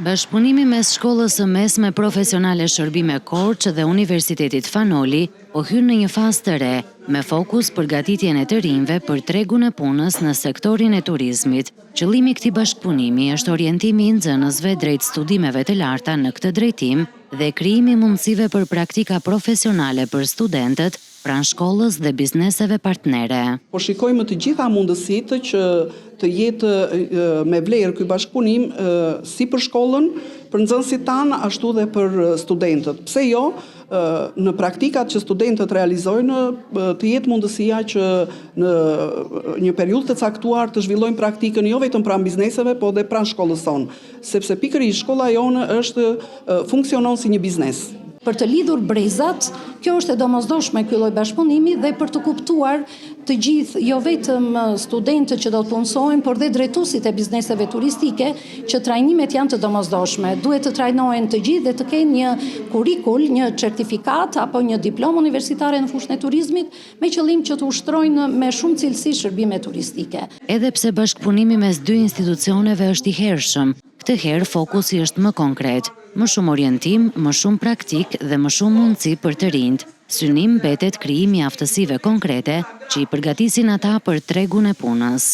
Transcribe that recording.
Bashkëpunimi mes shkollës së mesme profesionale Shërbime Korçë dhe Universitetit Fanoli po hyn në një fazë të re, me fokus përgatitjen e të rinjve për tregun e punës në sektorin e turizmit. Qëllimi i këtij bashkëpunimi është orientimi i nxënësve drejt studimeve të larta në këtë drejtim dhe krijimi i mundësive për praktika profesionale për studentët pranë shkollës dhe bizneseve partnere. Po shikojmë të gjitha mundësitë që të jetë me vlerë ky bashkëpunim si për shkollën, për nxënësit tanë, ashtu dhe për studentët. Pse jo, në praktikat që studentët realizojnë, të jetë mundësia që në një periudhë të caktuar të zhvillojnë praktikën jo vetëm pranë bizneseve, po dhe pranë shkollës sonë, sepse pikërisht shkolla jonë funksionon si një biznes. Për të lidhur brezat, kjo është e domosdoshme ky lloj bashkëpunimi dhe për të kuptuar të gjithë, jo vetëm studentët që do të punësojnë, por dhe drejtuesit e bizneseve turistike, që trajnimet janë të domosdoshme. Duhet të trajnohen të gjithë dhe të kenë një kurrikul, një certifikat apo një diplomë universitare në fushën e turizmit, me qëllim që të ushtrojnë me shumë cilësi shërbime turistike. Edhe pse bashkëpunimi mes dy institucioneve është i hershëm, këtë herë fokusi është më konkret. Më shumë orientim, më shumë praktik dhe më shumë mundësi për të rinjt. Synim mbetet krijimi i aftësive konkrete që i përgatisin ata për tregun e punës.